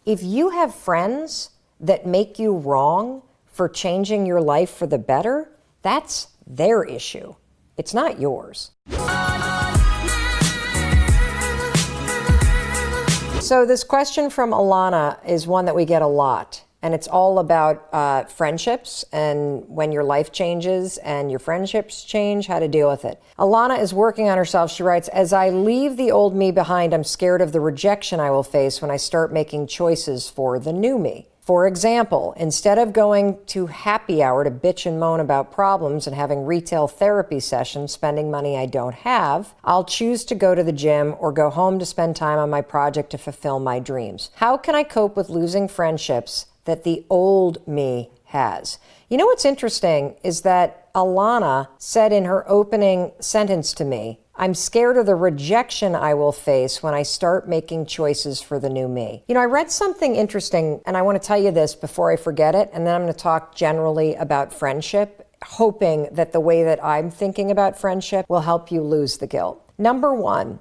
If you have friends that make you wrong for changing your life for the better, that's their issue. It's not yours. So this question from Alana is one that we get a lot. And it's all about friendships and when your life changes and your friendships change, how to deal with it. Alana is working on herself. She writes, as I leave the old me behind, I'm scared of the rejection I will face when I start making choices for the new me. For example, instead of going to happy hour to bitch and moan about problems and having retail therapy sessions, spending money I don't have, I'll choose to go to the gym or go home to spend time on my project to fulfill my dreams. How can I cope with losing friendships that the old me has? You know what's interesting is that Alana said in her opening sentence to me, I'm scared of the rejection I will face when I start making choices for the new me. You know, I read something interesting, and I want to tell you this before I forget it, and then I'm going to talk generally about friendship, hoping that the way that I'm thinking about friendship will help you lose the guilt. Number one,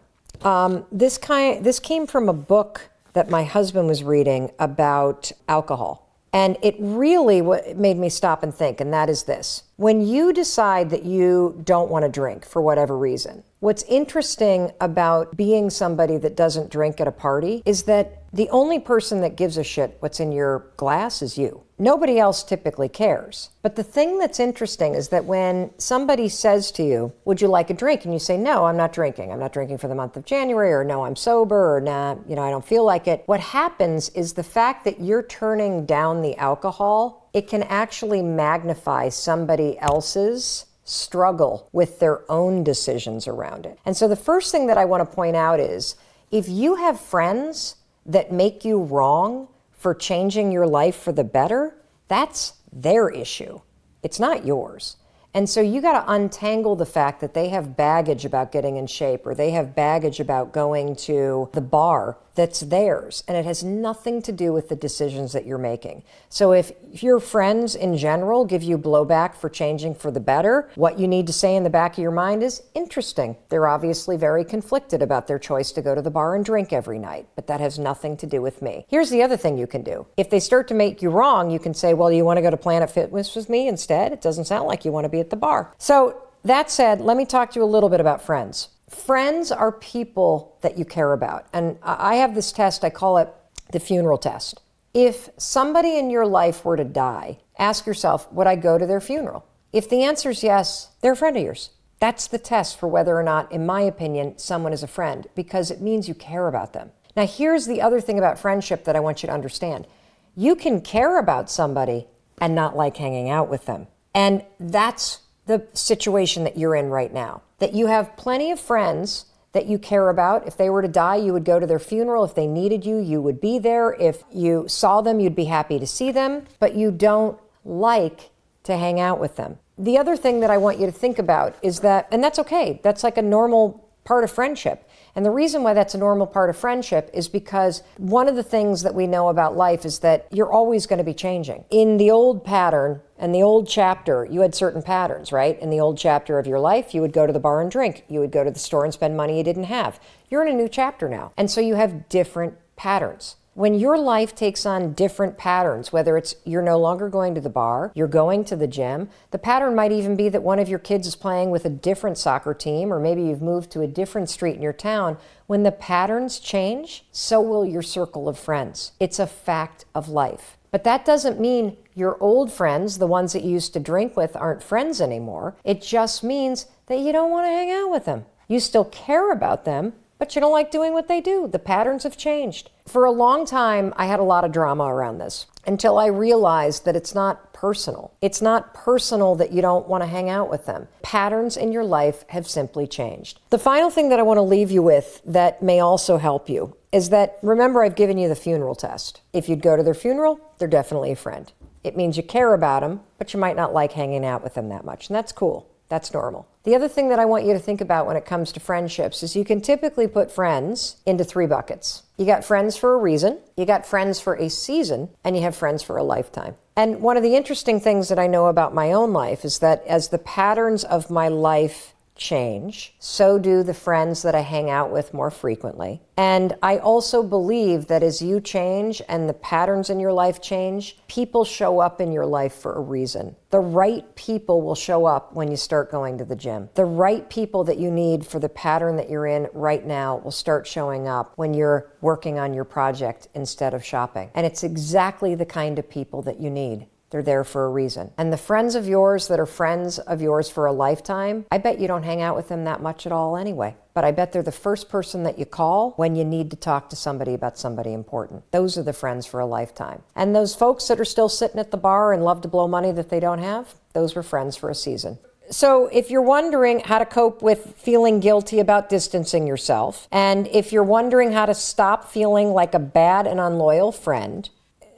this came from a book that my husband was reading about alcohol. And it really made me stop and think, and that is this. When you decide that you don't want to drink for whatever reason, what's interesting about being somebody that doesn't drink at a party is that the only person that gives a shit what's in your glass is you. Nobody else typically cares. But the thing that's interesting is that when somebody says to you, would you like a drink? And you say, no, I'm not drinking. I'm not drinking for the month of January, or no, I'm sober, or nah, I don't feel like it. What happens is the fact that you're turning down the alcohol, it can actually magnify somebody else's struggle with their own decisions around it. And so the first thing that I want to point out is, if you have friends that make you wrong for changing your life for the better, that's their issue. It's not yours. And so you got to untangle the fact that they have baggage about getting in shape, or they have baggage about going to the bar that's theirs, and it has nothing to do with the decisions that you're making. So if your friends in general give you blowback for changing for the better, what you need to say in the back of your mind is, interesting. They're obviously very conflicted about their choice to go to the bar and drink every night, but that has nothing to do with me. Here's the other thing you can do. If they start to make you wrong, you can say, well, you want to go to Planet Fitness with me instead? It doesn't sound like you want to be at the bar. So that said, let me talk to you a little bit about friends. Friends are people that you care about. And I have this test, I call it the funeral test. If somebody in your life were to die, ask yourself, would I go to their funeral? If the answer is yes, they're a friend of yours. That's the test for whether or not, in my opinion, someone is a friend, because it means you care about them. Now, here's the other thing about friendship that I want you to understand. You can care about somebody and not like hanging out with them. And that's the situation that you're in right now. That you have plenty of friends that you care about. If they were to die, you would go to their funeral. If they needed you, you would be there. If you saw them, you'd be happy to see them, but you don't like to hang out with them. The other thing that I want you to think about is that, and that's okay, that's like a normal part of friendship. And the reason why that's a normal part of friendship is because one of the things that we know about life is that you're always going to be changing. In the old pattern and the old chapter, you had certain patterns, right? In the old chapter of your life, you would go to the bar and drink. You would go to the store and spend money you didn't have. You're in a new chapter now. And so you have different patterns. When your life takes on different patterns, whether it's you're no longer going to the bar, you're going to the gym, the pattern might even be that one of your kids is playing with a different soccer team, or maybe you've moved to a different street in your town. When the patterns change, so will your circle of friends. It's a fact of life. But that doesn't mean your old friends, the ones that you used to drink with, aren't friends anymore. It just means that you don't want to hang out with them. You still care about them, but you don't like doing what they do. The patterns have changed. For a long time, I had a lot of drama around this until I realized that it's not personal. It's not personal that you don't want to hang out with them. Patterns in your life have simply changed. The final thing that I want to leave you with that may also help you is that, remember, I've given you the funeral test. If you'd go to their funeral, they're definitely a friend. It means you care about them, but you might not like hanging out with them that much, and that's cool. That's normal. The other thing that I want you to think about when it comes to friendships is you can typically put friends into 3 buckets. You got friends for a reason, you got friends for a season, and you have friends for a lifetime. And one of the interesting things that I know about my own life is that as the patterns of my life change. So do the friends that I hang out with more frequently. And I also believe that as you change and the patterns in your life change, people show up in your life for a reason. The right people will show up when you start going to the gym. The right people that you need for the pattern that you're in right now will start showing up when you're working on your project instead of shopping. And it's exactly the kind of people that you need. They're there for a reason. And the friends of yours that are friends of yours for a lifetime, I bet you don't hang out with them that much at all anyway. But I bet they're the first person that you call when you need to talk to somebody about somebody important. Those are the friends for a lifetime. And those folks that are still sitting at the bar and love to blow money that they don't have, those were friends for a season. So if you're wondering how to cope with feeling guilty about distancing yourself, and if you're wondering how to stop feeling like a bad and unloyal friend,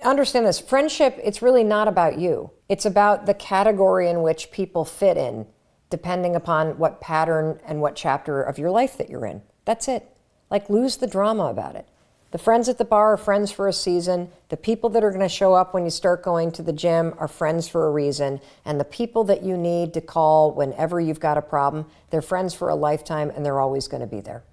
understand this, friendship, it's really not about you. It's about the category in which people fit in, depending upon what pattern and what chapter of your life that you're in. That's it. Like, lose the drama about it. The friends at the bar are friends for a season. The people that are going to show up when you start going to the gym are friends for a reason. And the people that you need to call whenever you've got a problem, they're friends for a lifetime, and they're always going to be there.